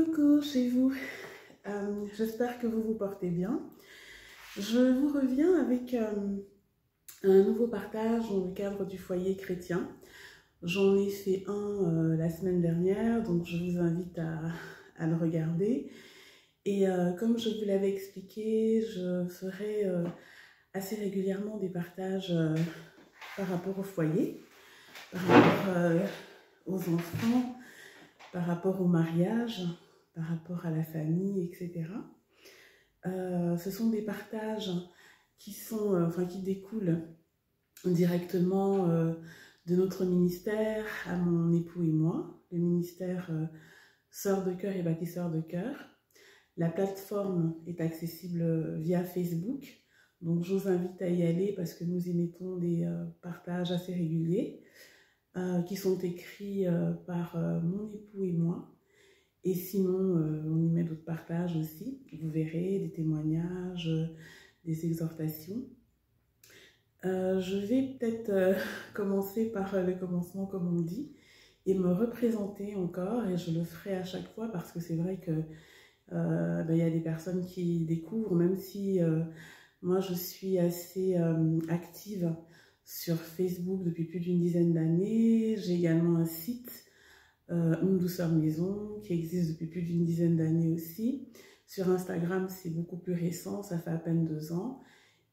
Coucou chez vous, j'espère que vous vous portez bien. Je vous reviens avec un nouveau partage dans le cadre du foyer chrétien. J'en ai fait un la semaine dernière, donc je vous invite à le regarder. Et comme je vous l'avais expliqué, je ferai assez régulièrement des partages par rapport au foyer, par rapport aux enfants, par rapport au mariage, par rapport à la famille, etc. Ce sont des partages qui découlent directement de notre ministère à mon époux et moi, le ministère Sœurs de cœur et bâtisseurs de cœur. La plateforme est accessible via Facebook, donc je vous invite à y aller parce que nous y mettons des partages assez réguliers qui sont écrits par mon époux et moi. Et sinon, on y met d'autres partages aussi. Vous verrez des témoignages, des exhortations. Je vais peut-être commencer par le commencement, comme on dit, et me représenter encore. Et je le ferai à chaque fois parce que c'est vrai que y a des personnes qui découvrent, même si moi je suis assez active sur Facebook depuis plus d'une dizaine d'années. J'ai également un site, Une douceur maison, qui existe depuis plus d'une dizaine d'années aussi. Sur Instagram, c'est beaucoup plus récent, ça fait à peine 2 ans.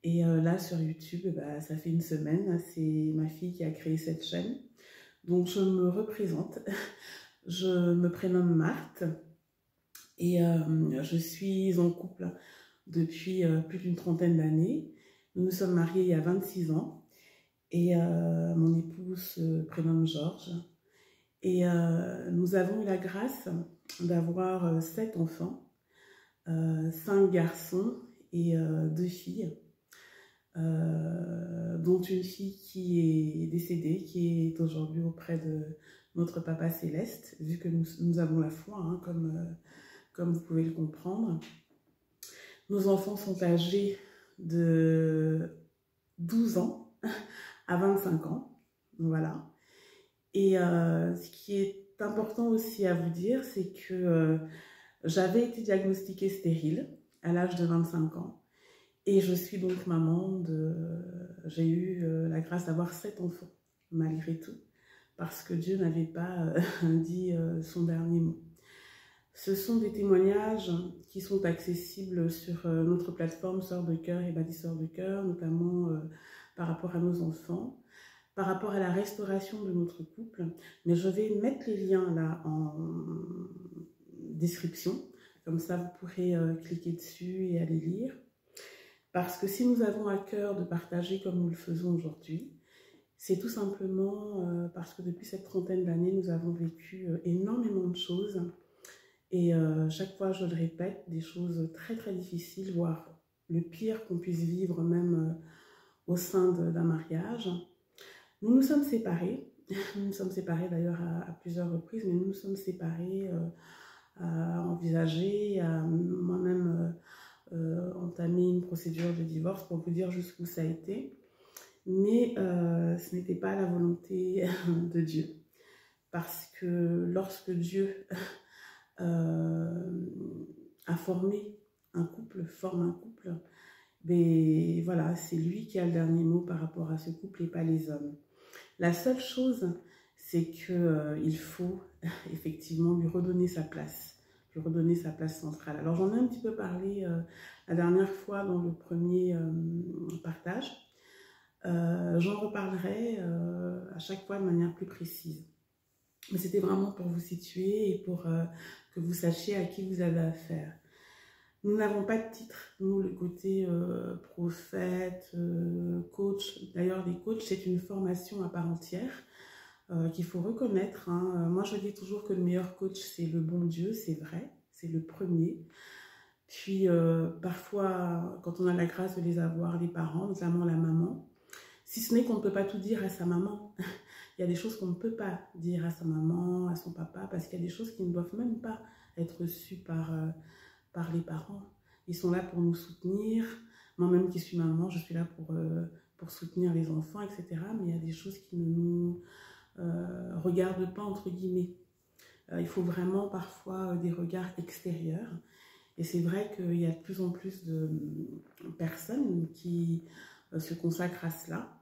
Et là, sur YouTube, ça fait une semaine. C'est ma fille qui a créé cette chaîne. Donc, je me représente. Je me prénomme Marthe. Et je suis en couple depuis plus d'une trentaine d'années. Nous nous sommes mariés il y a 26 ans. Et mon époux se prénomme Georges. Et nous avons eu la grâce d'avoir 7 enfants, 5 garçons et 2 filles, dont une fille qui est décédée, qui est aujourd'hui auprès de notre Papa Céleste, vu que nous avons la foi, hein, comme vous pouvez le comprendre. Nos enfants sont âgés de 12 ans à 25 ans, voilà. Et ce qui est important aussi à vous dire, c'est que j'avais été diagnostiquée stérile à l'âge de 25 ans. Et je suis donc maman j'ai eu la grâce d'avoir 7 enfants, malgré tout, parce que Dieu n'avait pas dit son dernier mot. Ce sont des témoignages qui sont accessibles sur notre plateforme Sœurs de cœur et bâtisseurs de cœur, notamment par rapport à nos enfants, par rapport à la restauration de notre couple, mais je vais mettre les liens là en description, comme ça vous pourrez cliquer dessus et aller lire, parce que si nous avons à cœur de partager comme nous le faisons aujourd'hui, c'est tout simplement parce que depuis cette trentaine d'années, nous avons vécu énormément de choses, et chaque fois, je le répète, des choses très très difficiles, voire le pire qu'on puisse vivre même au sein d'un mariage. Nous nous sommes séparés, d'ailleurs à plusieurs reprises, mais nous nous sommes séparés, à envisager, à moi-même entamer une procédure de divorce pour vous dire jusqu'où ça a été. Mais ce n'était pas la volonté de Dieu. Parce que lorsque Dieu a formé un couple, forme un couple, ben voilà, c'est lui qui a le dernier mot par rapport à ce couple et pas les hommes. La seule chose, c'est qu'il faut effectivement lui redonner sa place centrale. Alors j'en ai un petit peu parlé la dernière fois dans le premier partage. J'en reparlerai à chaque fois de manière plus précise. Mais c'était vraiment pour vous situer et pour que vous sachiez à qui vous avez affaire. Nous n'avons pas de titre, nous, le côté prophète, coach. D'ailleurs, les coachs, c'est une formation à part entière qu'il faut reconnaître. Hein. Moi, je dis toujours que le meilleur coach, c'est le bon Dieu, c'est vrai, c'est le premier. Puis, parfois, quand on a la grâce de les avoir, les parents, notamment la maman, si ce n'est qu'on ne peut pas tout dire à sa maman. Il y a des choses qu'on ne peut pas dire à sa maman, à son papa, parce qu'il y a des choses qui ne doivent même pas être reçues par les parents. Ils sont là pour nous soutenir. Moi-même qui suis maman, je suis là pour soutenir les enfants, etc. Mais il y a des choses qui ne nous regardent pas, entre guillemets. il faut vraiment parfois des regards extérieurs. Et c'est vrai qu'il y a de plus en plus de personnes qui se consacrent à cela.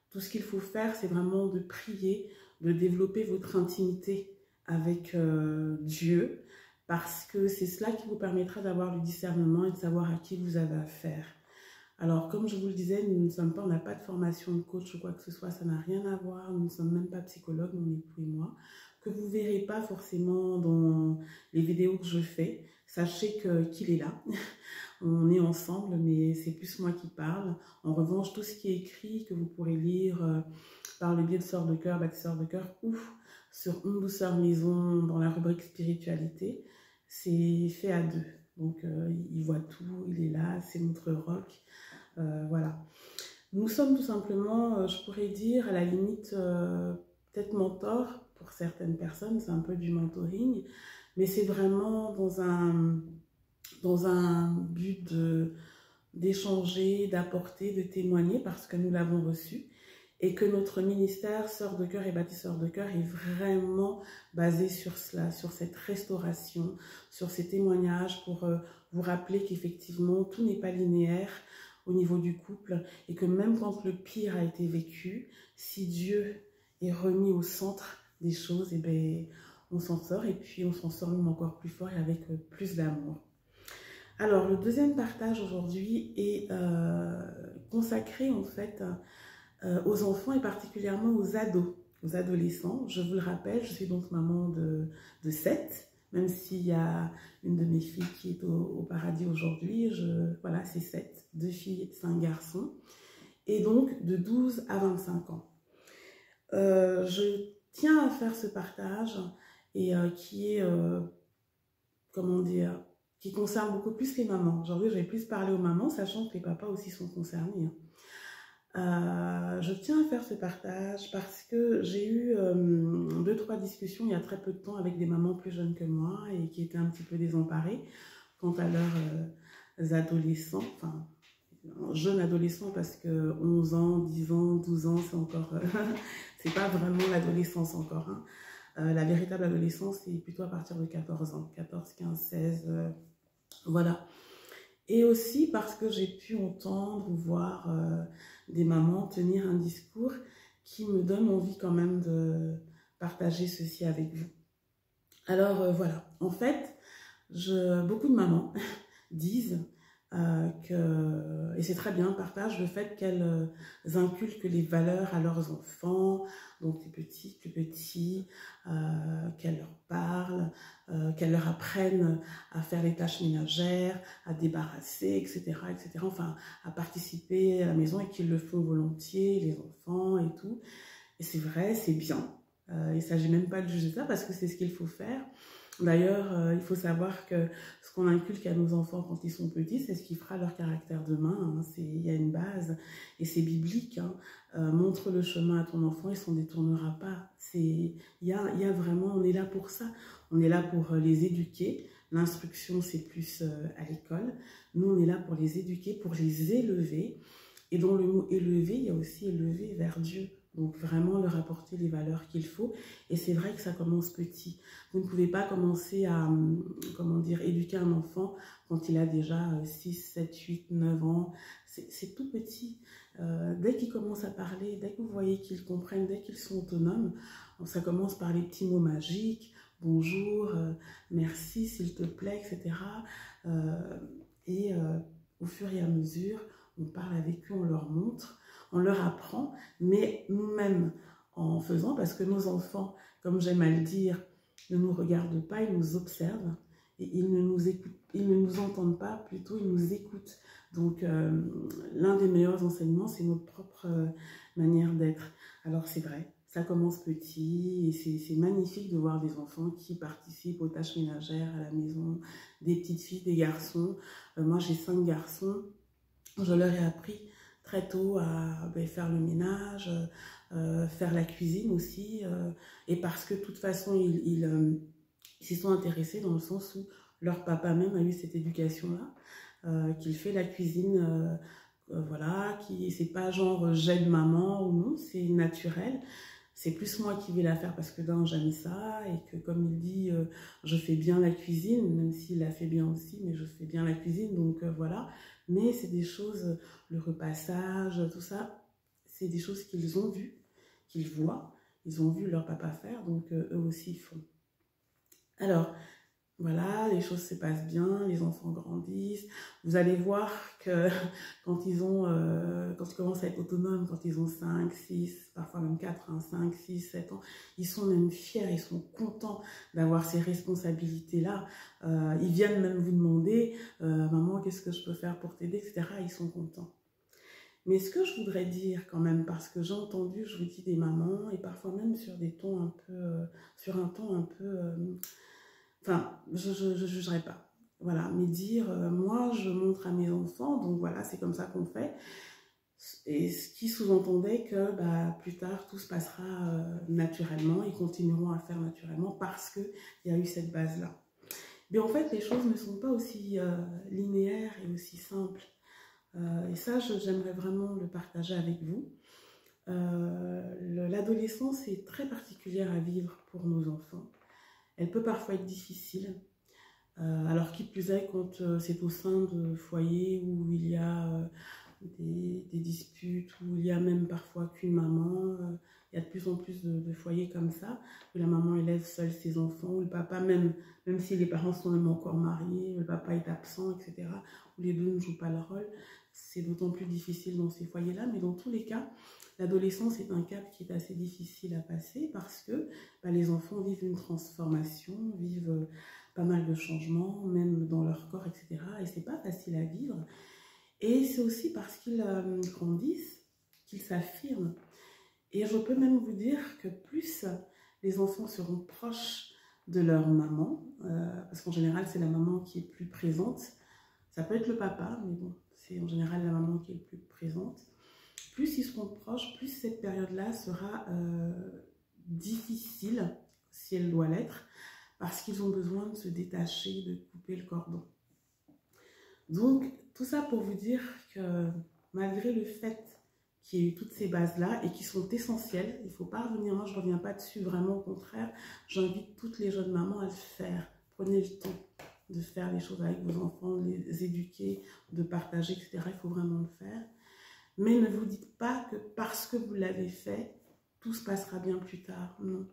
Tout ce qu'il faut faire, c'est vraiment de prier, de développer votre intimité avec Dieu, parce que c'est cela qui vous permettra d'avoir le discernement et de savoir à qui vous avez affaire. Alors, comme je vous le disais, nous ne sommes pas, on n'a pas de formation de coach ou quoi que ce soit, ça n'a rien à voir, nous ne sommes même pas psychologues, mon époux et moi, que vous ne verrez pas forcément dans les vidéos que je fais. Sachez qu'il est là, on est ensemble, mais c'est plus moi qui parle. En revanche, tout ce qui est écrit, que vous pourrez lire par le biais de Sœurs de Cœur, Bâtisseurs de Cœur, ou sur Une douceur maison dans la rubrique spiritualité, c'est fait à deux. Donc, il voit tout, il est là, c'est notre rock. Voilà. Nous sommes tout simplement, je pourrais dire, à la limite, peut-être mentor pour certaines personnes, c'est un peu du mentoring, mais c'est vraiment dans un but d'échanger, d'apporter, de témoigner, parce que nous l'avons reçu, et que notre ministère, Sœurs de Cœur et Bâtisseurs de Cœur, est vraiment basé sur cela, sur cette restauration, sur ces témoignages, pour vous rappeler qu'effectivement, tout n'est pas linéaire au niveau du couple, et que même quand le pire a été vécu, si Dieu est remis au centre des choses, et bien, on s'en sort, et puis on s'en sort même encore plus fort et avec plus d'amour. Alors, le deuxième partage aujourd'hui est consacré en fait aux enfants et particulièrement aux ados, aux adolescents. Je vous le rappelle, je suis donc maman de 7, même s'il y a une de mes filles qui est au paradis aujourd'hui. Voilà, c'est 7, 2 filles, 5 garçons, et donc de 12 à 25 ans. Je tiens à faire ce partage et qui est, comment dire, qui concerne beaucoup plus les mamans. Aujourd'hui, je vais plus parler aux mamans, sachant que les papas aussi sont concernés. Je tiens à faire ce partage parce que j'ai eu 2-3 discussions il y a très peu de temps avec des mamans plus jeunes que moi et qui étaient un petit peu désemparées quant à leurs adolescents, enfin jeunes adolescents, parce que 11 ans, 10 ans, 12 ans, c'est encore, c'est pas vraiment l'adolescence encore. Hein. La véritable adolescence, c'est plutôt à partir de 14 ans, 14, 15, 16, voilà. Et aussi parce que j'ai pu entendre ou voir des mamans tenir un discours qui me donne envie quand même de partager ceci avec vous. Alors voilà, en fait, beaucoup de mamans disent et c'est très bien, partagent le fait qu'elles inculquent les valeurs à leurs enfants, donc les petits, plus petits, qu'elles leur parlent, qu'elles leur apprennent à faire les tâches ménagères, à débarrasser, etc., etc., enfin, à participer à la maison et qu'ils le font volontiers, les enfants et tout. Et c'est vrai, c'est bien. Il ne s'agit même pas de juger ça parce que c'est ce qu'il faut faire. D'ailleurs, il faut savoir que ce qu'on inculque à nos enfants quand ils sont petits, c'est ce qui fera leur caractère demain. Hein. Il y a une base et c'est biblique. Hein. Montre le chemin à ton enfant, il ne s'en détournera pas. Il y a vraiment, on est là pour ça. On est là pour les éduquer. L'instruction, c'est plus à l'école. Nous, on est là pour les éduquer, pour les élever. Et dans le mot élever, il y a aussi élever vers Dieu. Donc vraiment leur apporter les valeurs qu'il faut. Et c'est vrai que ça commence petit. Vous ne pouvez pas commencer à, comment dire, éduquer un enfant quand il a déjà 6, 7, 8, 9 ans. C'est tout petit. Dès qu'ils commencent à parler, dès que vous voyez qu'ils comprennent, dès qu'ils sont autonomes, ça commence par les petits mots magiques. Bonjour, merci, s'il te plaît, etc. Au fur et à mesure, on parle avec eux, on leur montre. On leur apprend, mais nous-mêmes en faisant, parce que nos enfants, comme j'aime à le dire, ne nous regardent pas, ils nous observent et ils ne nous écoutent, ils ne nous entendent pas, plutôt ils nous écoutent. Donc l'un des meilleurs enseignements, c'est notre propre manière d'être. Alors c'est vrai, ça commence petit et c'est magnifique de voir des enfants qui participent aux tâches ménagères à la maison, des petites filles, des garçons. Moi j'ai 5 garçons, je leur ai appris très tôt à faire le ménage, faire la cuisine aussi, et parce que de toute façon, ils s'y sont intéressés dans le sens où leur papa même a eu cette éducation-là, qu'il fait la cuisine, voilà, c'est pas genre j'aide maman ou non, c'est naturel. c'est plus moi qui vais la faire parce que d'un, j'aime ça et que comme il dit, je fais bien la cuisine, même s'il la fait bien aussi, mais je fais bien la cuisine, donc voilà. Mais c'est des choses, le repassage, tout ça, c'est des choses qu'ils ont vues, qu'ils voient, ils ont vu leur papa faire, donc eux aussi ils font. Alors, voilà, les choses se passent bien, les enfants grandissent. Vous allez voir que quand ils commencent à être autonomes, quand ils ont 5, 6, parfois même 4, 5, 6, 7 ans, ils sont même fiers, ils sont contents d'avoir ces responsabilités-là. Ils viennent même vous demander, maman, qu'est-ce que je peux faire pour t'aider, etc. Ils sont contents. Mais ce que je voudrais dire quand même, parce que j'ai entendu, je vous dis, des mamans, et parfois même sur des tons un peu, sur un ton un peu... Enfin, je jugerai pas. Voilà, mais dire, moi, je montre à mes enfants, donc voilà, c'est comme ça qu'on fait. Et ce qui sous-entendait que bah, plus tard, tout se passera naturellement, ils continueront à faire naturellement parce qu'il y a eu cette base-là. Mais en fait, les choses ne sont pas aussi linéaires et aussi simples. Et ça, j'aimerais vraiment le partager avec vous. L'adolescence est très particulière à vivre pour nos enfants. Elle peut parfois être difficile, alors qui plus est quand c'est au sein de foyers où il y a des disputes, où il y a même parfois qu'une maman. Il y a de plus en plus de foyers comme ça, où la maman élève seule ses enfants, où le papa, même si les parents sont même encore mariés, le papa est absent, etc., où les deux ne jouent pas leur rôle. C'est d'autant plus difficile dans ces foyers-là, mais dans tous les cas, l'adolescence est un cap qui est assez difficile à passer parce que bah, les enfants vivent une transformation, vivent pas mal de changements, même dans leur corps, etc. Et c'est pas facile à vivre. Et c'est aussi parce qu'ils grandissent, qu'ils s'affirment. Et je peux même vous dire que plus les enfants seront proches de leur maman, parce qu'en général c'est la maman qui est plus présente, ça peut être le papa, mais bon, c'est en général la maman qui est le plus présente, plus ils seront proches, plus cette période-là sera difficile, si elle doit l'être, parce qu'ils ont besoin de se détacher, de couper le cordon. Donc, tout ça pour vous dire que malgré le fait qu'il y ait eu toutes ces bases-là et qui sont essentielles, il ne faut pas revenir, moi je ne reviens pas dessus, vraiment au contraire, j'invite toutes les jeunes mamans à le faire. Prenez le temps de faire les choses avec vos enfants, de les éduquer, de partager, etc. Il faut vraiment le faire. Mais ne vous dites pas que parce que vous l'avez fait, tout se passera bien plus tard. Non.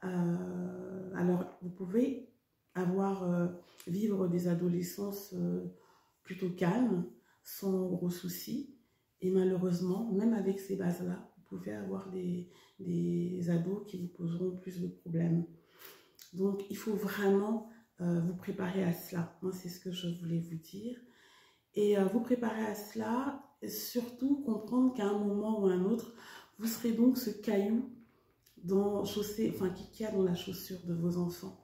Alors, vous pouvez vivre des adolescences plutôt calmes, sans gros soucis. Et malheureusement, même avec ces bases-là, vous pouvez avoir des ados qui vous poseront plus de problèmes. Donc, il faut vraiment vous préparer à cela. Moi, c'est ce que je voulais vous dire. Et vous préparer à cela, et surtout comprendre qu'à un moment ou à un autre, vous serez donc ce caillou qu'il y a dans la chaussure de vos enfants.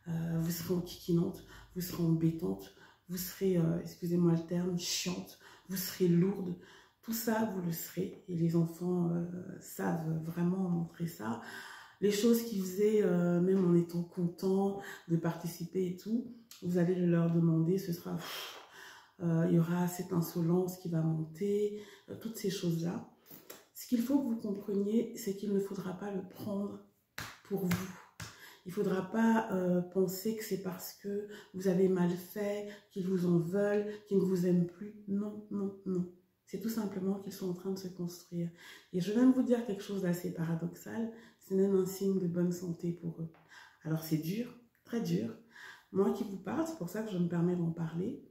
Vous serez enquiquinante, vous serez embêtante, vous serez, excusez-moi le terme, chiante, vous serez lourde. Tout ça, vous le serez. Et les enfants savent vraiment montrer ça. Les choses qu'ils faisaient, même en étant contents de participer et tout, vous allez le leur demander, ce sera... il y aura cette insolence qui va monter, toutes ces choses-là. Ce qu'il faut que vous compreniez, c'est qu'il ne faudra pas le prendre pour vous. Il ne faudra pas penser que c'est parce que vous avez mal fait, qu'ils vous en veulent, qu'ils ne vous aiment plus. Non, non, non. C'est tout simplement qu'ils sont en train de se construire. Et je vais même vous dire quelque chose d'assez paradoxal, c'est même un signe de bonne santé pour eux. Alors c'est dur, très dur. Moi qui vous parle, c'est pour ça que je me permets d'en parler.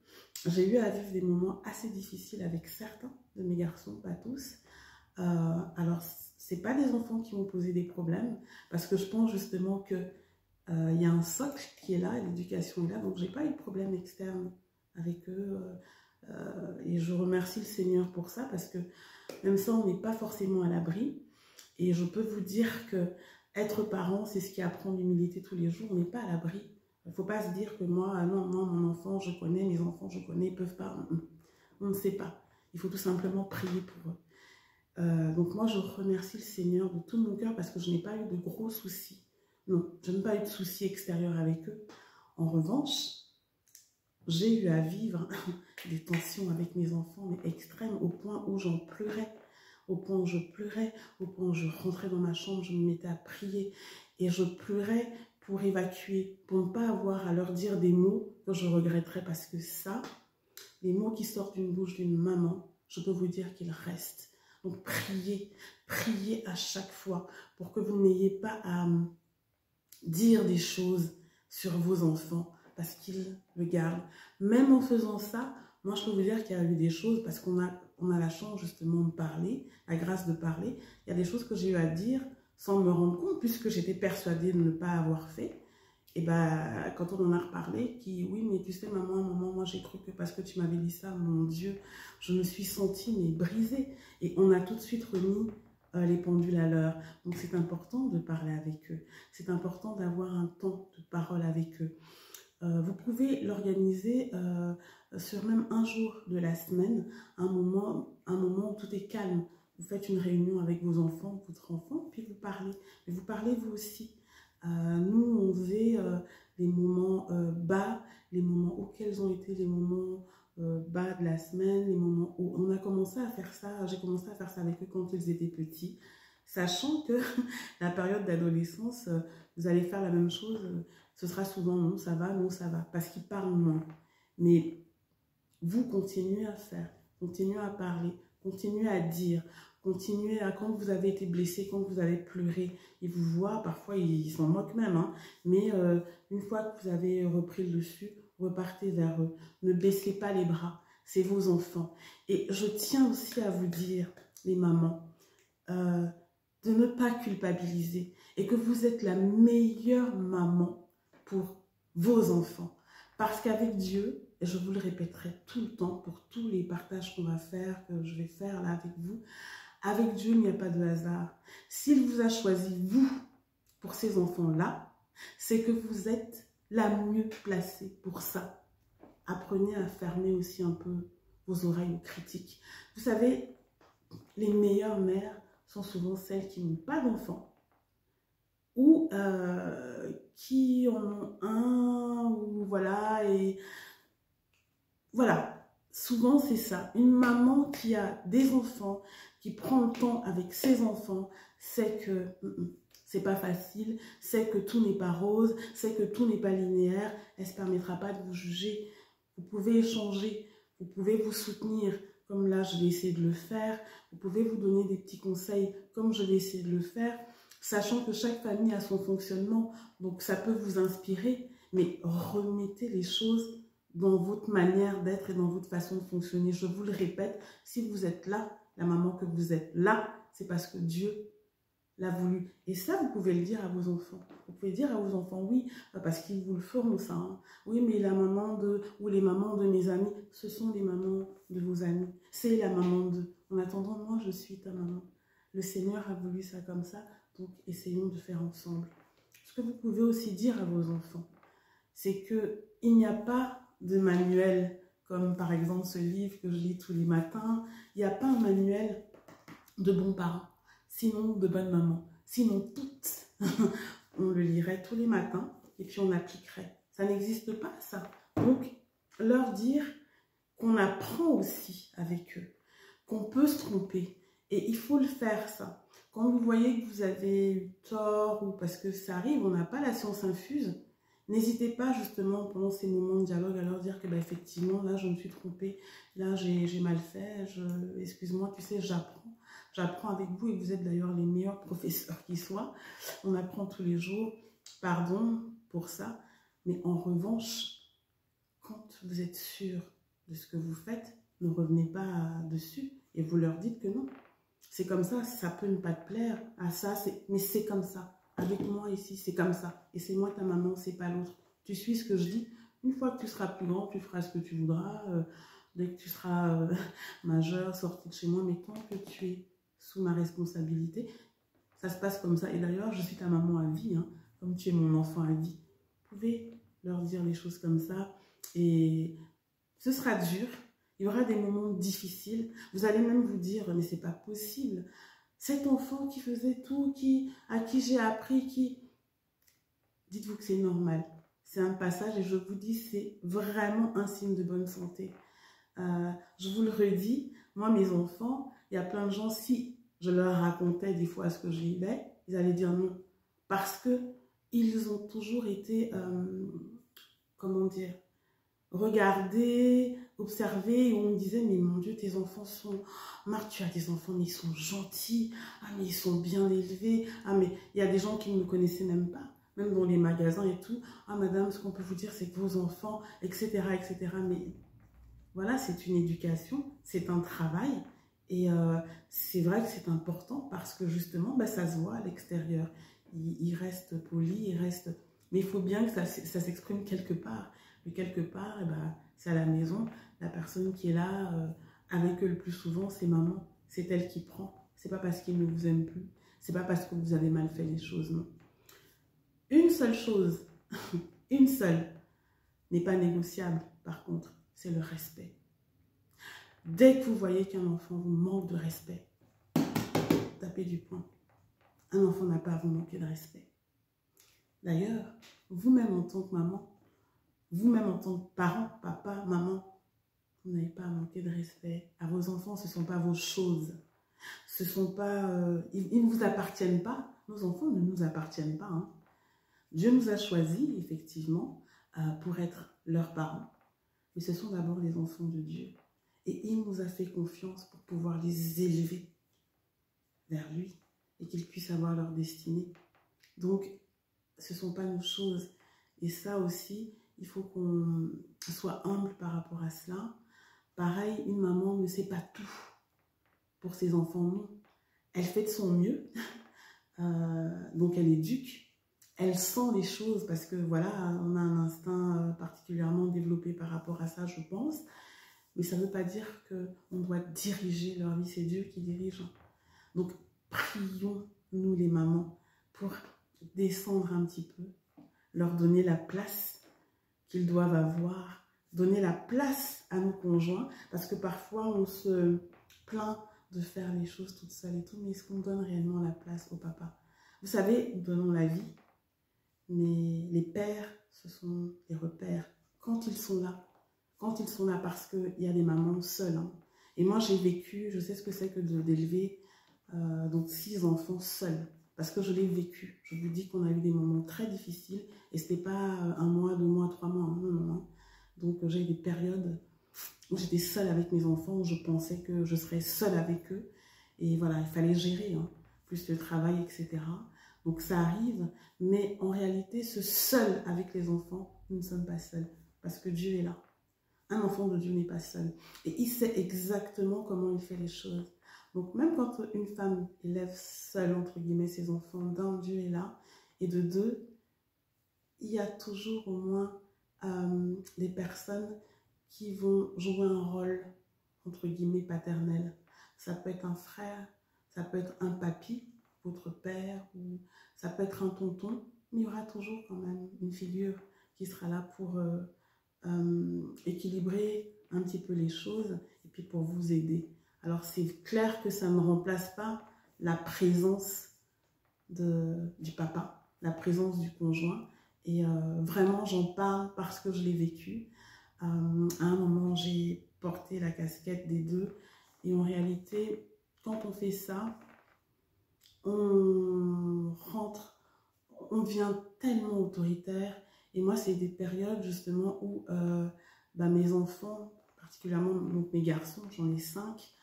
J'ai eu à vivre des moments assez difficiles avec certains de mes garçons, pas tous. Alors, ce n'est pas des enfants qui m'ont posé des problèmes, parce que je pense justement qu'il y a un socle qui est là, l'éducation est là, donc je n'ai pas eu de problème externe avec eux. Et je remercie le Seigneur pour ça, parce que même ça, on n'est pas forcément à l'abri. Et je peux vous dire que être parent, c'est ce qui apprend l'humilité tous les jours, on n'est pas à l'abri. Il ne faut pas se dire que moi, non, mon enfant, je connais, mes enfants, je connais, ils ne peuvent pas. On ne sait pas. Il faut tout simplement prier pour eux. Donc moi, je remercie le Seigneur de tout mon cœur parce que je n'ai pas eu de gros soucis. Non, je n'ai pas eu de soucis extérieurs avec eux. En revanche, j'ai eu à vivre des tensions avec mes enfants, mais extrêmes, au point où j'en pleurais. au point où je pleurais, au point où je rentrais dans ma chambre, je me mettais à prier et je pleurais pour évacuer, pour ne pas avoir à leur dire des mots que je regretterais, parce que ça, les mots qui sortent d'une bouche d'une maman, je peux vous dire qu'ils restent. Donc priez, priez à chaque fois pour que vous n'ayez pas à dire des choses sur vos enfants parce qu'ils le gardent. Même en faisant ça, moi je peux vous dire qu'il y a eu des choses, parce qu'on a la chance justement de parler, la grâce de parler, il y a des choses que j'ai eu à dire sans me rendre compte, puisque j'étais persuadée de ne pas avoir fait. Et bien, quand on en a reparlé, oui, mais tu sais, maman, à un moment, moi, j'ai cru que parce que tu m'avais dit ça, mon Dieu, je me suis sentie, mais brisée. Et on a tout de suite remis les pendules à l'heure. Donc, c'est important de parler avec eux. C'est important d'avoir un temps de parole avec eux. Vous pouvez l'organiser sur même un jour de la semaine, un moment où tout est calme. Vous faites une réunion avec vos enfants, votre enfant, puis vous parlez. Mais vous parlez vous aussi. Nous, on faisait les moments bas, les moments auxquels ont été les moments bas de la semaine, les moments où on a commencé à faire ça. J'ai commencé à faire ça avec eux quand ils étaient petits, sachant que la période d'adolescence, vous allez faire la même chose. Ce sera souvent non, ça va, parce qu'ils parlent moins. Mais vous continuez à faire, continuez à parler, continuez à dire. Continuez à, quand vous avez été blessé, quand vous avez pleuré, ils vous voient, parfois ils s'en moquent même, hein, mais une fois que vous avez repris le dessus, repartez vers eux. Ne baissez pas les bras, c'est vos enfants. Et je tiens aussi à vous dire, les mamans, de ne pas culpabiliser et que vous êtes la meilleure maman pour vos enfants. Parce qu'avec Dieu, et je vous le répéterai tout le temps pour tous les partages qu'on va faire, que je vais faire là avec vous, avec Dieu, il n'y a pas de hasard. S'il vous a choisi, vous, pour ces enfants-là, c'est que vous êtes la mieux placée pour ça. Apprenez à fermer aussi un peu vos oreilles aux critiques. Vous savez, les meilleures mères sont souvent celles qui n'ont pas d'enfants ou qui en ont un, ou voilà, et voilà. Souvent, c'est ça. Une maman qui a des enfants, qui prend le temps avec ses enfants, sait que c'est pas facile, sait que tout n'est pas rose, sait que tout n'est pas linéaire. Elle ne se permettra pas de vous juger. Vous pouvez échanger, vous pouvez vous soutenir, comme là, je vais essayer de le faire. Vous pouvez vous donner des petits conseils, comme je vais essayer de le faire, sachant que chaque famille a son fonctionnement. Donc, ça peut vous inspirer, mais remettez les choses dans votre manière d'être et dans votre façon de fonctionner. Je vous le répète, si vous êtes là, la maman que vous êtes là, c'est parce que Dieu l'a voulu. Et ça, vous pouvez le dire à vos enfants. Vous pouvez dire à vos enfants, oui, parce qu'ils vous le feront ça. Hein. Oui, mais la maman ou les mamans de mes amis, ce sont les mamans de vos amis. C'est la maman de. En attendant, moi, je suis ta maman. Le Seigneur a voulu ça comme ça, donc essayons de faire ensemble. Ce que vous pouvez aussi dire à vos enfants, c'est qu'il n'y a pas de manuel, comme par exemple ce livre que je lis tous les matins. Il n'y a pas un manuel de bons parents, sinon de bonnes mamans. Sinon toutes, on le lirait tous les matins et puis on appliquerait. Ça n'existe pas ça. Donc, leur dire qu'on apprend aussi avec eux, qu'on peut se tromper. Et il faut le faire ça. Quand vous voyez que vous avez eu tort, ou parce que ça arrive, on n'a pas la science infuse, n'hésitez pas justement pendant ces moments de dialogue à leur dire que effectivement, là je me suis trompée, là j'ai mal fait, excuse-moi, tu sais, j'apprends avec vous et vous êtes d'ailleurs les meilleurs professeurs qui soient. On apprend tous les jours, pardon pour ça, mais en revanche, quand vous êtes sûr de ce que vous faites, ne revenez pas dessus et vous leur dites que non. C'est comme ça peut ne pas te plaire, mais c'est comme ça. Avec moi ici, c'est comme ça. Et c'est moi ta maman, c'est pas l'autre. Tu suis ce que je dis. Une fois que tu seras plus grand, tu feras ce que tu voudras. Dès que tu seras majeur, sorti de chez moi, mais tant que tu es sous ma responsabilité, ça se passe comme ça. Et d'ailleurs, je suis ta maman à vie, hein, comme tu es mon enfant à vie. Vous pouvez leur dire les choses comme ça. Et ce sera dur. Il y aura des moments difficiles. Vous allez même vous dire, mais c'est pas possible. Cet enfant qui faisait tout, à qui j'ai appris, dites-vous que c'est normal. C'est un passage et je vous dis, c'est vraiment un signe de bonne santé. Je vous le redis, moi, mes enfants, il y a plein de gens, si je leur racontais des fois ce que je vivais, ils allaient dire non. Parce que ils ont toujours été, comment dire, regardés, observés, et on me disait, mais mon Dieu, tes enfants sont... Marc, tu as des enfants, mais ils sont gentils, ah, mais ils sont bien élevés, ah, mais il y a des gens qui ne me connaissaient même pas, même dans les magasins et tout, ah, madame, ce qu'on peut vous dire, c'est que vos enfants, etc., etc., mais voilà, c'est une éducation, c'est un travail, et c'est vrai que c'est important parce que justement, bah, ça se voit à l'extérieur. Il reste poli, il reste... Mais il faut bien que ça s'exprime quelque part. Mais quelque part, eh ben, c'est à la maison. La personne qui est là avec eux le plus souvent, c'est maman. C'est elle qui prend. C'est pas parce qu'ils ne vous aiment plus. C'est pas parce que vous avez mal fait les choses, non. Une seule chose, une seule, n'est pas négociable, par contre, c'est le respect. Dès que vous voyez qu'un enfant vous manque de respect, tapez du poing. Un enfant n'a pas à vous manquer de respect. D'ailleurs, vous-même en tant que maman, vous-même en tant que parent, papa, maman, vous n'avez pas à manquer de respect à vos enfants. Ce ne sont pas vos choses. Ce sont pas, ils ne vous appartiennent pas. Nos enfants ne nous appartiennent pas. Hein. Dieu nous a choisis, effectivement, pour être leurs parents. Mais ce sont d'abord les enfants de Dieu. Et il nous a fait confiance pour pouvoir les élever vers lui et qu'ils puissent avoir leur destinée. Donc, ce ne sont pas nos choses. Et ça aussi, il faut qu'on soit humble par rapport à cela. Pareil, une maman ne sait pas tout pour ses enfants, non. Elle fait de son mieux, donc elle éduque, elle sent les choses parce que voilà, on a un instinct particulièrement développé par rapport à ça, je pense. Mais ça ne veut pas dire qu'on doit diriger leur vie, c'est Dieu qui dirige. Donc, prions, nous les mamans, pour descendre un petit peu, leur donner la place qu'ils doivent avoir, donner la place à nos conjoints, parce que parfois on se plaint de faire les choses toutes seules et tout, mais est-ce qu'on donne réellement la place au papa? Vous savez, nous donnons la vie, mais les pères, ce sont les repères. Quand ils sont là, parce qu'il y a des mamans seules. Hein. Et moi, j'ai vécu, je sais ce que c'est que d'élever donc 6 enfants seuls. Parce que je l'ai vécu. Je vous dis qu'on a eu des moments très difficiles. Et ce n'était pas 1 mois, 2 mois, 3 mois. Non, non, non. Donc j'ai eu des périodes où j'étais seule avec mes enfants, où je pensais que je serais seule avec eux. Et voilà, il fallait gérer, hein, plus le travail, etc. Donc ça arrive. Mais en réalité, ce seul avec les enfants, nous ne sommes pas seuls. Parce que Dieu est là. Un enfant de Dieu n'est pas seul. Et il sait exactement comment il fait les choses. Donc même quand une femme élève seule, entre guillemets, ses enfants, d'un, Dieu est là. Et de deux, il y a toujours au moins des personnes qui vont jouer un rôle, entre guillemets, paternel. Ça peut être un frère, ça peut être un papy, votre père, ou ça peut être un tonton, mais il y aura toujours quand même une figure qui sera là pour équilibrer un petit peu les choses et puis pour vous aider. Alors c'est clair que ça ne remplace pas la présence du papa, la présence du conjoint. Et vraiment, j'en parle parce que je l'ai vécu. À un moment, j'ai porté la casquette des deux. Et en réalité, quand on fait ça, on rentre, on devient tellement autoritaire. Et moi, c'est des périodes justement où mes enfants, particulièrement donc mes garçons, j'en ai 5,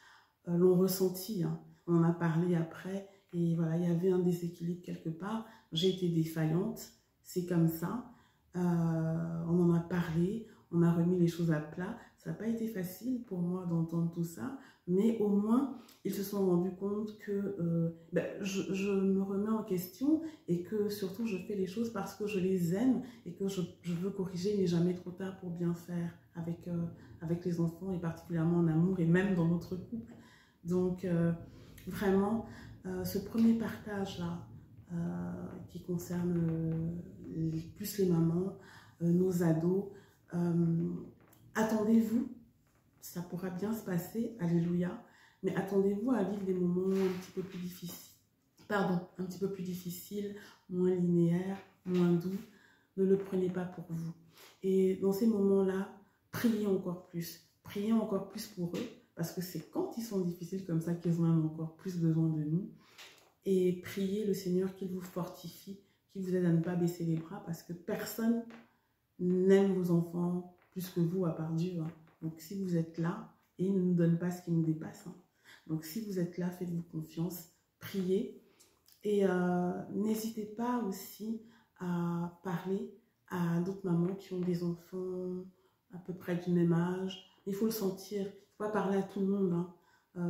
l'ont ressenti. Hein. On en a parlé après. Et voilà, il y avait un déséquilibre quelque part. J'ai été défaillante. C'est comme ça. On en a parlé. On a remis les choses à plat. Ça n'a pas été facile pour moi d'entendre tout ça. Mais au moins, ils se sont rendus compte que je me remets en question et que surtout, je fais les choses parce que je les aime et que je veux corriger. Il n'est jamais trop tard pour bien faire avec les enfants et particulièrement en amour et même dans notre couple. Donc, vraiment, ce premier partage-là, qui concerne plus les mamans, nos ados, attendez-vous, ça pourra bien se passer, alléluia, mais attendez-vous à vivre des moments un petit peu plus difficiles, un petit peu plus difficiles, moins linéaires, moins doux, ne le prenez pas pour vous. Et dans ces moments-là, priez encore plus pour eux, parce que c'est quand ils sont difficiles comme ça qu'ils ont encore plus besoin de nous. Et priez le Seigneur qu'il vous fortifie, qu'il vous aide à ne pas baisser les bras, parce que personne n'aime vos enfants plus que vous, à part Dieu. Hein. Donc si vous êtes là, et il ne nous donne pas ce qui nous dépasse. Hein. Donc si vous êtes là, faites-vous confiance, priez. Et n'hésitez pas aussi à parler à d'autres mamans qui ont des enfants à peu près du même âge. Il faut le sentir, il ne faut pas parler à tout le monde. Hein.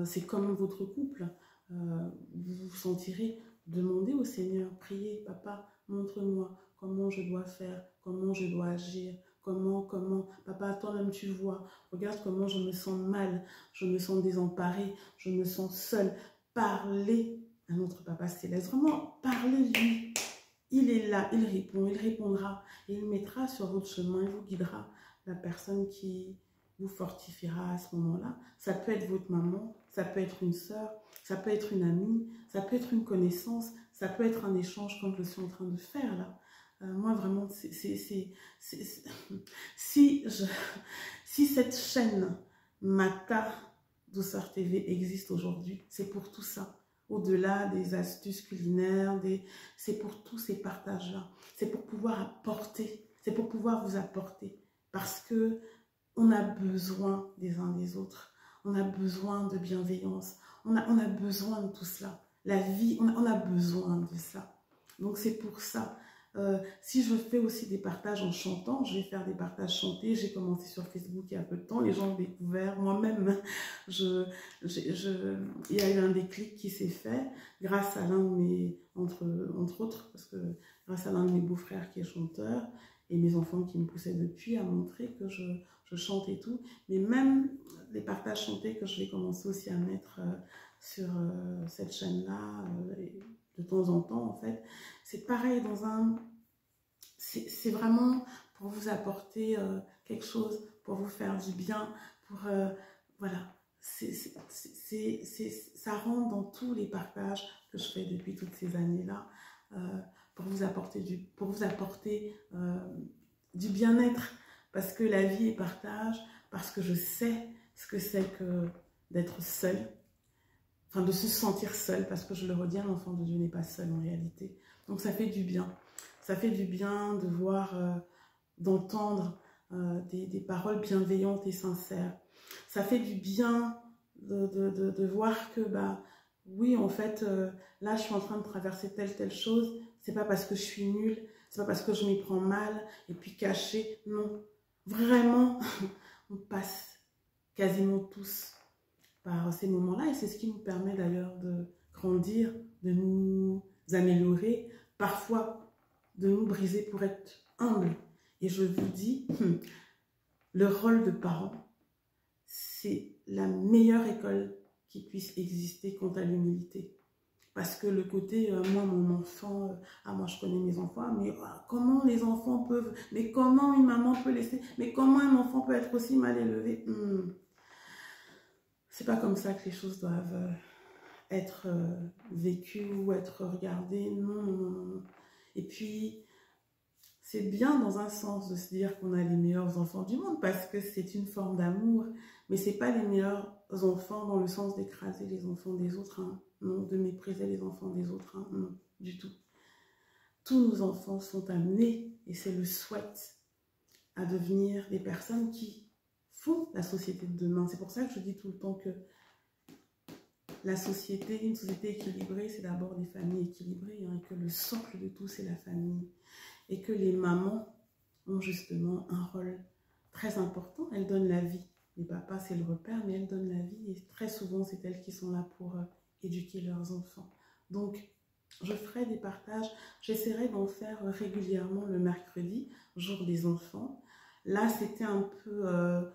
C'est comme votre couple. Vous vous sentirez, demandez au Seigneur, priez, papa, montre-moi comment je dois faire, comment je dois agir, comment, papa, toi-même tu vois, regarde comment je me sens mal, je me sens désemparée, je me sens seule. Parlez à notre papa céleste, vraiment, parlez-lui. Il est là, il répond, il répondra, il mettra sur votre chemin, il vous guidera la personne qui vous fortifiera à ce moment-là. Ça peut être votre maman, ça peut être une sœur, ça peut être une amie, ça peut être une connaissance, ça peut être un échange comme je suis en train de faire là. Moi vraiment, si cette chaîne Mata Douceur TV existe aujourd'hui, c'est pour tout ça. Au-delà des astuces culinaires, c'est pour tous ces partages-là. C'est pour pouvoir apporter, c'est pour pouvoir vous apporter. Parce que on a besoin des uns des autres. On a besoin de bienveillance. On a besoin de tout cela. La vie, on a besoin de ça. Donc c'est pour ça. Si je fais aussi des partages en chantant, je vais faire des partages chantés. J'ai commencé sur Facebook il y a peu de temps. Les gens ont découvert. Moi-même, il y a eu un déclic qui s'est fait grâce à l'un de mes, entre autres, parce que grâce à l'un de mes beaux-frères qui est chanteur et mes enfants qui me poussaient depuis à montrer que je chante et tout. Mais même les partages chantés que je vais commencer aussi à mettre sur cette chaîne-là, de temps en temps, en fait, c'est pareil, c'est vraiment pour vous apporter quelque chose, pour vous faire du bien, pour, voilà, ça rentre dans tous les partages que je fais depuis toutes ces années-là, pour vous apporter du bien-être, parce que la vie est partage, parce que je sais ce que c'est que d'être seul, enfin de se sentir seul, parce que je le redis, un enfant de Dieu n'est pas seul en réalité. Donc ça fait du bien. Ça fait du bien de voir, d'entendre des paroles bienveillantes et sincères. Ça fait du bien de voir que, bah, oui, en fait, là, je suis en train de traverser telle chose. C'est pas parce que je suis nulle, c'est pas parce que je m'y prends mal, et puis cachée, non. Vraiment, on passe quasiment tous par ces moments-là, et c'est ce qui nous permet d'ailleurs de grandir, de nous améliorer, parfois de nous briser pour être humble. Et je vous dis, le rôle de parent, c'est la meilleure école qui puisse exister quant à l'humilité. Parce que le côté, moi, mon enfant, moi je connais mes enfants, mais comment les enfants peuvent, mais comment une maman peut laisser, mais comment un enfant peut être aussi mal élevé? C'est pas comme ça que les choses doivent être vécues ou être regardées, non, non, non, non. Et puis, c'est bien dans un sens de se dire qu'on a les meilleurs enfants du monde, parce que c'est une forme d'amour, mais c'est pas les meilleurs enfants dans le sens d'écraser les enfants des autres, hein. Non, de mépriser les enfants des autres, hein. Non, du tout. Tous nos enfants sont amenés, et c'est le souhait, à devenir des personnes qui font la société de demain. C'est pour ça que je dis tout le temps que la société, une société équilibrée, c'est d'abord des familles équilibrées, hein, et que le socle de tout, c'est la famille. Et que les mamans ont justement un rôle très important. Elles donnent la vie. Les papas, c'est le repère, mais elles donnent la vie. Et très souvent, c'est elles qui sont là pour éduquer leurs enfants. Donc, je ferai des partages. J'essaierai d'en faire régulièrement le mercredi, jour des enfants. Là, c'était un peu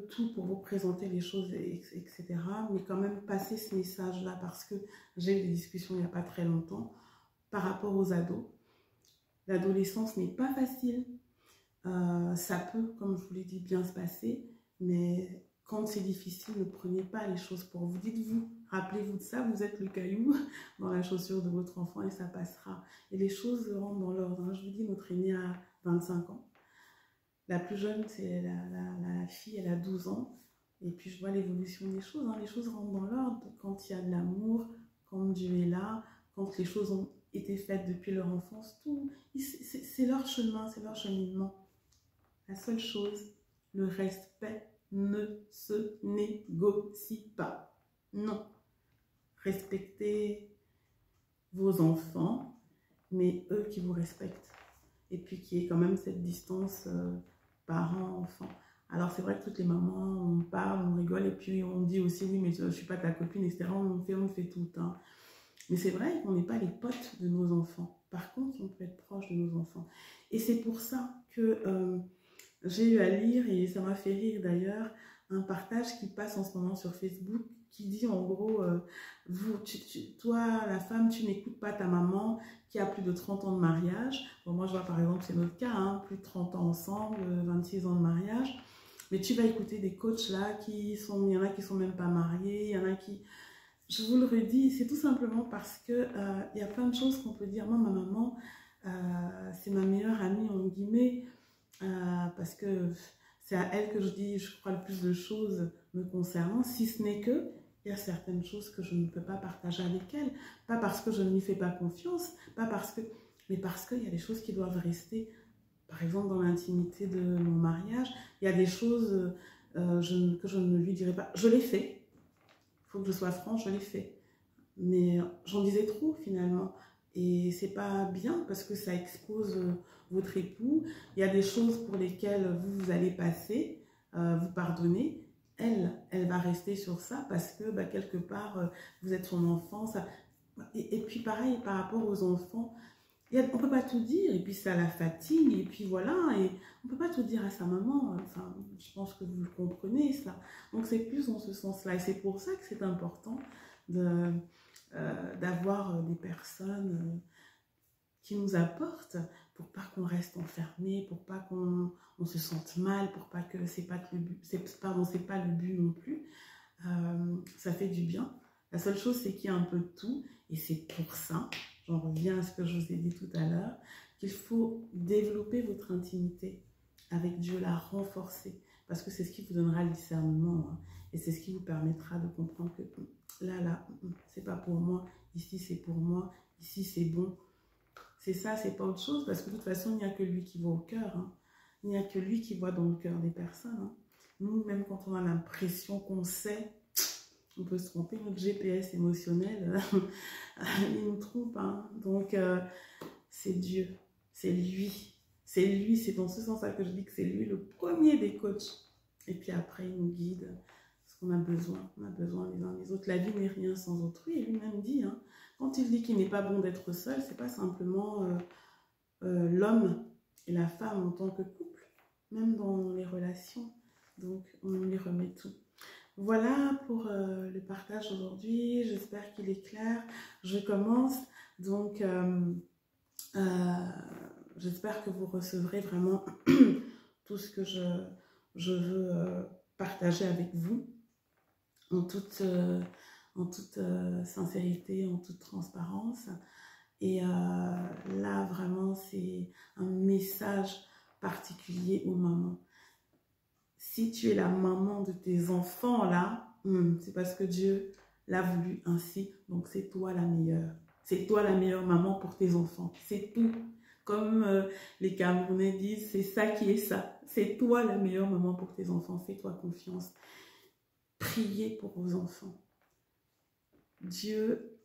tout pour vous présenter les choses, etc. Mais quand même, passer ce message-là, parce que j'ai eu des discussions il n'y a pas très longtemps par rapport aux ados. L'adolescence n'est pas facile, ça peut, comme je vous l'ai dit, bien se passer, mais quand c'est difficile, ne prenez pas les choses pour vous. Dites-vous, rappelez-vous de ça, vous êtes le caillou dans la chaussure de votre enfant et ça passera. Et les choses rentrent dans l'ordre, hein. Je vous dis, notre aînée a 25 ans. La plus jeune, c'est la fille, elle a 12 ans. Et puis, je vois l'évolution des choses. Hein. Les choses rentrent dans l'ordre quand il y a de l'amour, quand Dieu est là, quand les choses ont été faites depuis leur enfance. Tout, c'est leur chemin, c'est leur cheminement. La seule chose, le respect ne se négocie pas. Non. Respectez vos enfants, mais eux qui vous respectent. Et puis qu'il y ait quand même cette distance parent-enfant. Alors c'est vrai que toutes les mamans, on parle, on rigole, et puis on dit aussi, oui, mais je ne suis pas ta copine, etc. On fait tout le temps. Mais c'est vrai qu'on n'est pas les potes de nos enfants. Par contre, on peut être proche de nos enfants. Et c'est pour ça que j'ai eu à lire, et ça m'a fait rire d'ailleurs, un partage qui passe en ce moment sur Facebook, qui dit en gros, toi, la femme, tu n'écoutes pas ta maman qui a plus de 30 ans de mariage. Bon, moi, je vois par exemple, c'est notre cas, hein, plus de 30 ans ensemble, 26 ans de mariage. Mais tu vas écouter des coachs là, il y en a qui sont même pas mariés, il y en a qui... Je vous le redis, c'est tout simplement parce que y a plein de choses qu'on peut dire. Moi, ma maman, c'est ma meilleure amie, en guillemets, parce que c'est à elle que je dis, je crois, le plus de choses me concernant, si ce n'est que il y a certaines choses que je ne peux pas partager avec elle. Pas parce que je ne lui fais pas confiance, mais parce qu'il y a des choses qui doivent rester. Par exemple, dans l'intimité de mon mariage, il y a des choses que je ne lui dirai pas. Je l'ai fait. Il faut que je sois franche, je l'ai fait. Mais j'en disais trop finalement. Et c'est pas bien parce que ça expose votre époux. Il y a des choses pour lesquelles vous allez passer, vous pardonner. Elle va rester sur ça parce que quelque part, vous êtes son enfant. Et puis pareil, par rapport aux enfants, on ne peut pas tout dire. Et puis ça la fatigue. Et puis voilà. Et on ne peut pas tout dire à sa maman. Enfin, je pense que vous le comprenez, ça. Donc c'est plus dans ce sens-là. Et c'est pour ça que c'est important d'avoir des personnes qui nous apportent pour pas qu'on reste enfermé, pour pas qu'on se sente mal, pour pas que c'est pas le but, c'est pas le but non plus. Ça fait du bien. La seule chose, c'est qu'il y a un peu de tout, et c'est pour ça, j'en reviens à ce que je vous ai dit tout à l'heure, qu'il faut développer votre intimité avec Dieu, la renforcer, parce que c'est ce qui vous donnera le discernement, hein, et c'est ce qui vous permettra de comprendre que là, c'est pas pour moi, ici c'est pour moi, ici c'est bon. C'est ça, c'est pas autre chose, parce que de toute façon, il n'y a que lui qui voit au cœur. Hein. Il n'y a que lui qui voit dans le cœur des personnes. Hein. Nous, même quand on a l'impression qu'on sait, on peut se tromper. Notre GPS émotionnel, il nous trompe. Hein. Donc, c'est Dieu, c'est lui. C'est lui, c'est dans ce sens-là que je dis que c'est lui le premier des coachs. Et puis après, il nous guide. Parce qu'on a besoin les uns des autres. La vie n'est rien sans autrui. Et lui-même dit, hein, quand il dit qu'il n'est pas bon d'être seul, c'est pas simplement l'homme et la femme en tant que couple, même dans les relations. Donc, on lui remet tout. Voilà pour le partage aujourd'hui. J'espère qu'il est clair. Je commence. Donc, j'espère que vous recevrez vraiment tout ce que je veux partager avec vous en toute sincérité, en toute transparence. Et là, vraiment, c'est un message particulier aux mamans. Si tu es la maman de tes enfants, là, c'est parce que Dieu l'a voulu ainsi. Donc, c'est toi la meilleure. C'est toi la meilleure maman pour tes enfants. C'est tout. Comme les Camerounais disent, c'est ça qui est ça. C'est toi la meilleure maman pour tes enfants. Fais-toi confiance. Priez pour vos enfants. Dieu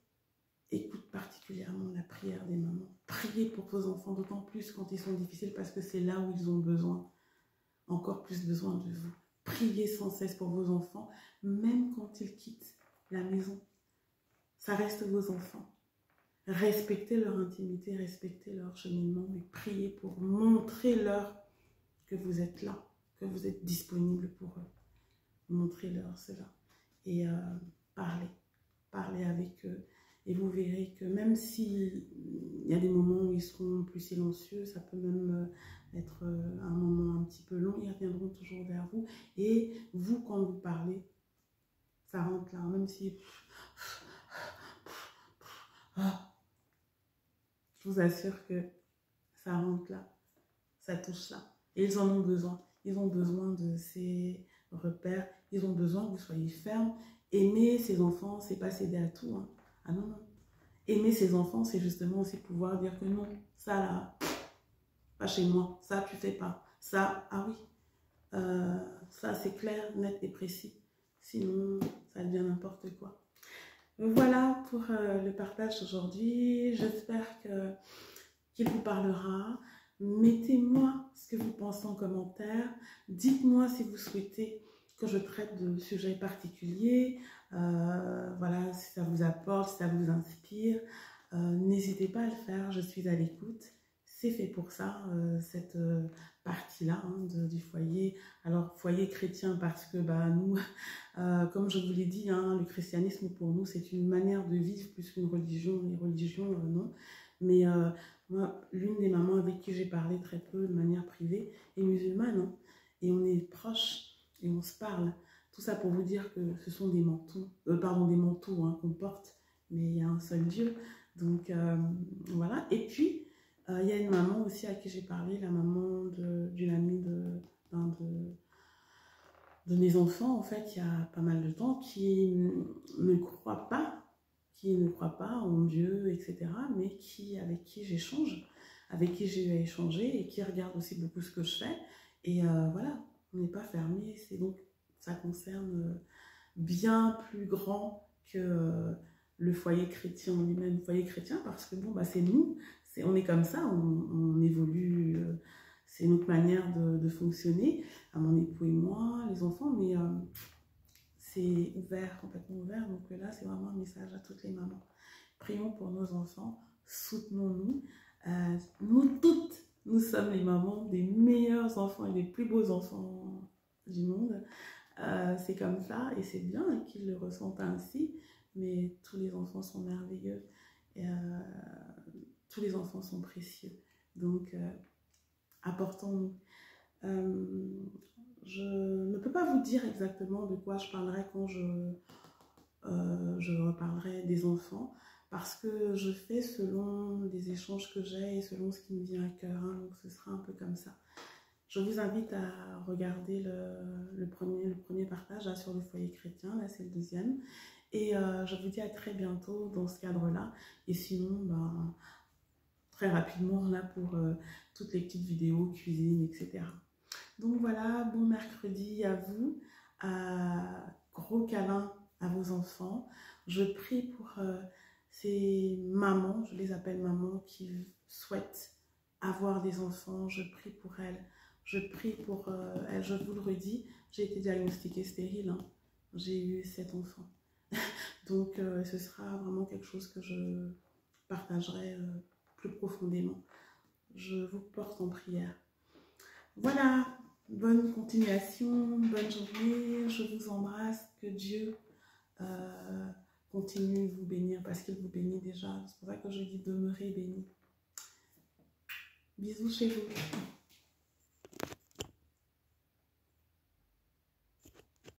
écoute particulièrement la prière des mamans. Priez pour vos enfants, d'autant plus quand ils sont difficiles, parce que c'est là où ils ont besoin, encore plus besoin de vous. Priez sans cesse pour vos enfants, même quand ils quittent la maison. Ça reste vos enfants. Respectez leur intimité, respectez leur cheminement, mais priez pour montrer-leur que vous êtes là, que vous êtes disponible pour eux. Montrez-leur cela. Et parlez avec eux. Et vous verrez que même s'il y a des moments où ils seront plus silencieux, ça peut même être un moment un petit peu long, ils reviendront toujours vers vous. Et vous, quand vous parlez, ça rentre là, même si... Je vous assure que ça rentre là, ça touche là. Et ils en ont besoin. Ils ont besoin de repères. Ils ont besoin que vous soyez ferme. Aimer ses enfants, c'est pas céder à tout. Hein. Ah non, non. Aimer ses enfants, c'est justement aussi pouvoir dire que non, ça là, pas chez moi, ça tu fais pas. Ça, ah oui, ça c'est clair, net et précis. Sinon, ça devient n'importe quoi. Voilà pour le partage d'aujourd'hui. J'espère qu'il vous parlera. Mettez-moi ce que vous pensez en commentaire. Dites-moi si vous souhaitez que je traite de sujets particuliers. Voilà, si ça vous apporte, si ça vous inspire. N'hésitez pas à le faire, je suis à l'écoute. C'est fait pour ça, cette partie-là hein, du foyer. Alors, foyer chrétien parce que bah, nous, comme je vous l'ai dit, hein, le christianisme pour nous, c'est une manière de vivre plus qu'une religion. Les religions, non. Mais moi, l'une des mamans avec qui j'ai parlé très peu de manière privée est musulmane. Hein, et on est proches et on se parle. Tout ça pour vous dire que ce sont des manteaux, des manteaux hein, qu'on porte, mais il y a un seul Dieu. Donc voilà. Et puis, il y a une maman aussi à qui j'ai parlé, la maman d'une amie de mes enfants, en fait, il y a pas mal de temps, qui ne croit pas en Dieu, etc., mais avec qui j'échange, avec qui j'ai eu à échanger et qui regarde aussi beaucoup ce que je fais. Et voilà, on n'est pas fermé, c'est donc, ça concerne bien plus grand que le foyer chrétien en lui-même, foyer chrétien, parce que bon, bah, c'est nous, on est comme ça, on évolue, c'est notre manière de fonctionner, à mon époux et moi, les enfants, mais c'est ouvert, complètement ouvert, donc là, c'est vraiment un message à toutes les mamans. Prions pour nos enfants, soutenons-nous, nous toutes, nous sommes les mamans des meilleurs enfants et des plus beaux enfants du monde. C'est comme ça et c'est bien qu'ils le ressentent ainsi, mais tous les enfants sont merveilleux et tous les enfants sont précieux, donc apportons-nous. Je ne peux pas vous dire exactement de quoi je parlerai quand je reparlerai des enfants, parce que je fais selon les échanges que j'ai et selon ce qui me vient à cœur, hein, donc ce sera un peu comme ça. Je vous invite à regarder le premier partage là, sur le foyer chrétien, là c'est le deuxième. Et je vous dis à très bientôt dans ce cadre-là. Et sinon, ben, très rapidement là pour toutes les petites vidéos, cuisine, etc. Donc voilà, bon mercredi à vous. Gros câlin à vos enfants. Je prie pour ces mamans, je les appelle mamans, qui souhaitent avoir des enfants. Je prie pour elles. Je prie pour elle, je vous le redis, j'ai été diagnostiquée stérile, hein. J'ai eu 7 enfants. Donc ce sera vraiment quelque chose que je partagerai plus profondément. Je vous porte en prière. Voilà, bonne continuation, bonne journée, je vous embrasse, que Dieu continue de vous bénir, parce qu'il vous bénit déjà. C'est pour ça que je dis demeurer béni. Bisous chez vous.